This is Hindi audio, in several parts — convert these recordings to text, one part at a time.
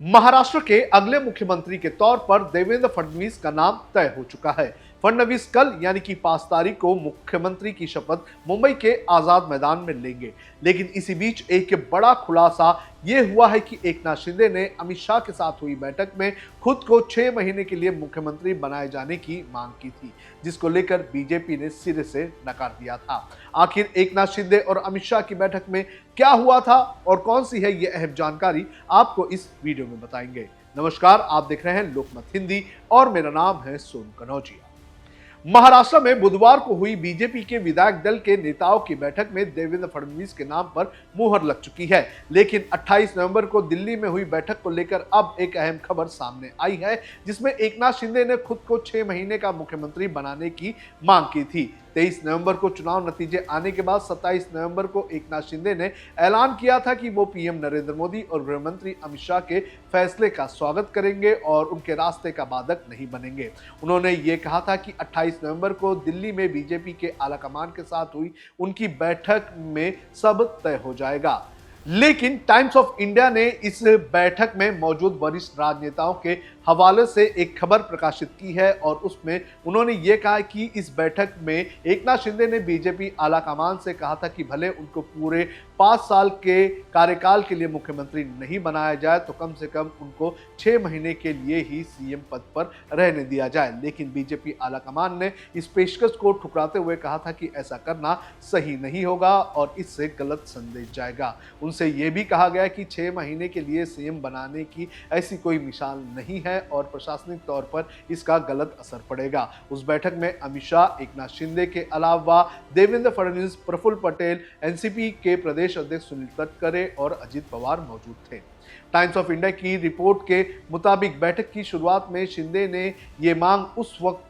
महाराष्ट्र के अगले मुख्यमंत्री के तौर पर देवेंद्र फडणवीस का नाम तय हो चुका है। फडणवीस कल यानी कि 5 तारीख को मुख्यमंत्री की शपथ मुंबई के आजाद मैदान में लेंगे। लेकिन इसी बीच एक बड़ा खुलासा यह हुआ है कि एकनाथ शिंदे ने अमित शाह के साथ हुई बैठक में खुद को 6 महीने के लिए मुख्यमंत्री बनाए जाने की मांग की थी, जिसको लेकर बीजेपी ने सिरे से नकार दिया था। आखिर एकनाथ शिंदे और अमित शाह की बैठक में क्या हुआ था और कौन सी है यह अहम जानकारी आपको इस वीडियो में बताएंगे। नमस्कार, आप देख रहे हैं लोकमत हिंदी और मेरा नाम है सोनू कनौजिया। महाराष्ट्र में बुधवार को हुई बीजेपी के विधायक दल के नेताओं की बैठक में देवेंद्र फडणवीस के नाम पर मुहर लग चुकी है। लेकिन 28 नवंबर को दिल्ली में हुई बैठक को लेकर अब एक अहम खबर सामने आई है, जिसमें एकनाथ शिंदे ने खुद को 6 महीने का मुख्यमंत्री बनाने की मांग की थी। 23 नवंबर को चुनाव नतीजे आने के बाद 27 नवंबर को एकनाथ शिंदे ने ऐलान किया था कि वो पीएम नरेंद्र मोदी और गृह मंत्री अमित शाह के फैसले का स्वागत करेंगे और उनके रास्ते का बाधक नहीं बनेंगे। उन्होंने ये कहा था कि 28 नवंबर को दिल्ली में बीजेपी के आलाकमान के साथ हुई उनकी बैठक में सब तय हो जाएगा। लेकिन टाइम्स ऑफ इंडिया ने इस बैठक में मौजूद वरिष्ठ राजनेताओं के हवाले से एक खबर प्रकाशित की है और उसमें उन्होंने ये कहा कि इस बैठक में एकनाथ शिंदे ने बीजेपी आलाकमान से कहा था कि भले उनको पूरे 5 साल के कार्यकाल के लिए मुख्यमंत्री नहीं बनाया जाए तो कम से कम उनको 6 महीने के लिए ही सीएम पद पर रहने दिया जाए। लेकिन बीजेपी आलाकमान ने इस पेशकश को ठुकराते हुए कहा था कि ऐसा करना सही नहीं होगा और इससे गलत संदेश जाएगा। उनसे यह भी कहा गया कि 6 महीने के लिए सीएम बनाने की ऐसी कोई मिसाल नहीं है और प्रशासनिक तौर पर इसका गलत असर पड़ेगा। उस बैठक में अमित शाह, एकनाथ शिंदे के अलावा देवेंद्र फडणवीस, प्रफुल्ल पटेल, एनसीपी के प्रदेश अध्यक्ष सुनील तटकरे और अजित पवार मौजूद थे। टाइम्स ऑफ इंडिया की रिपोर्ट के मुताबिक बैठक की शुरुआत में शिंदे ने ये मांग उस वक्त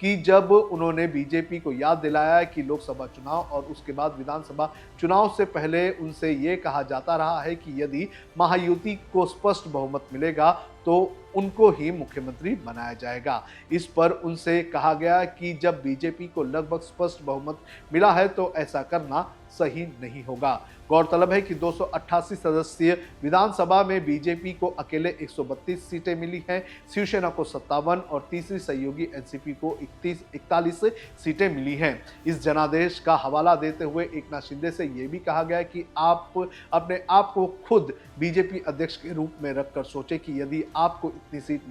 की जब उन्होंने बीजेपी को याद दिलाया कि लोकसभा चुनाव और उसके बाद विधानसभा चुनाव से पहले उनसे ये कहा जाता रहा है कि यदि महायुति को स्पष्ट बहुमत मिलेगा तो उनको ही मुख्यमंत्री बनाया जाएगा। इस पर उनसे कहा गया कि जब बीजेपी को लगभग स्पष्ट बहुमत मिला है तो ऐसा करना सही नहीं होगा। गौरतलब है कि 288 सदस्यीय विधानसभा में बीजेपी को अकेले 132 सीटें मिली हैं, शिवसेना को 57 और तीसरी सहयोगी एनसीपी को 41 सीटें मिली हैं। इस जनादेश का हवाला देते हुए एकनाथ शिंदे से यह भी कहा गया कि आप अपने आप को खुद बीजेपी अध्यक्ष के रूप में रखकर सोचें कि यदि आपको इतनी सीट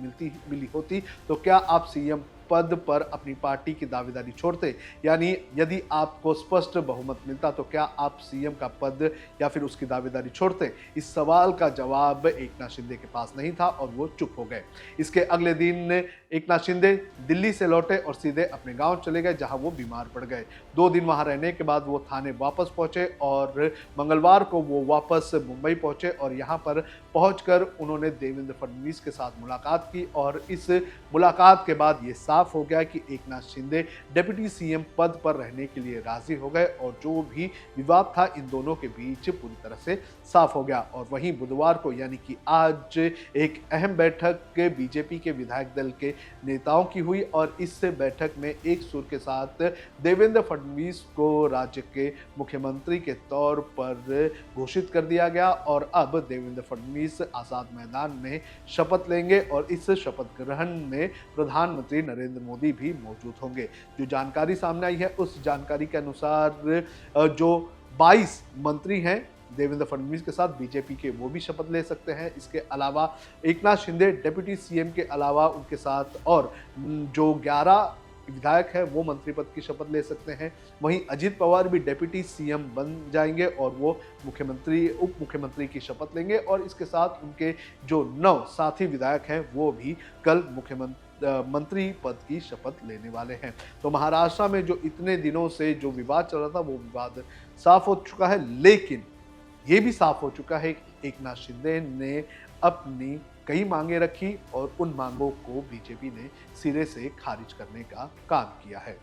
मिली होती तो क्या आप सीएम पद पर अपनी पार्टी की दावेदारी छोड़ते, यानी यदि आपको स्पष्ट बहुमत मिलता तो क्या आप सीएम का पद या फिर उसकी दावेदारी छोड़ते। इस सवाल का जवाब एकनाथ शिंदे के पास नहीं था और वो चुप हो गए। इसके अगले दिन एकनाथ शिंदे दिल्ली से लौटे और सीधे अपने गांव चले गए, जहां वो बीमार पड़ गए। 2 दिन वहां रहने के बाद वो थाने वापस पहुंचे और मंगलवार को वो वापस मुंबई पहुंचे और यहाँ पर पहुंचकर उन्होंने देवेंद्र फडणवीस के साथ मुलाकात की और इस मुलाकात के बाद ये साफ हो गया कि एकनाथ शिंदे डिप्टी सीएम पद पर रहने के लिए राजी हो गए और जो भी विवाद था इन दोनों के बीच पूरी तरह से साफ हो गया। और वहीं बुधवार को यानी कि आज एक अहम बैठक बीजेपी के विधायक दल के नेताओं की हुई और इस बैठक में एक सुर के साथ देवेंद्र फडणवीस को राज्य के मुख्यमंत्री के तौर पर घोषित कर दिया गया और अब देवेंद्र फडणवीस आजाद मैदान में शपथ लेंगे और इस शपथ ग्रहण में प्रधानमंत्री नरेंद्र मोदी भी मौजूद होंगे। जो जानकारी सामने आई है उस जानकारी के अनुसार जो 22 मंत्री हैं देवेंद्र फडणवीस के साथ बीजेपी के, वो भी शपथ ले सकते हैं। इसके अलावा एकनाथ शिंदे डिप्टी सीएम के अलावा उनके साथ और जो 11 विधायक है वो मंत्री पद की शपथ ले सकते हैं। वहीं अजित पवार भी डिप्टी सीएम बन जाएंगे और वो उप मुख्यमंत्री की शपथ लेंगे और इसके साथ उनके जो 9 साथी विधायक हैं वो भी कल मंत्री पद की शपथ लेने वाले हैं। तो महाराष्ट्र में जो इतने दिनों से जो विवाद चल रहा था वो विवाद साफ हो चुका है, लेकिन ये भी साफ हो चुका है कि एकनाथ शिंदे ने अपनी कई मांगे रखी और उन मांगों को बीजेपी ने सिरे से खारिज करने का काम किया है।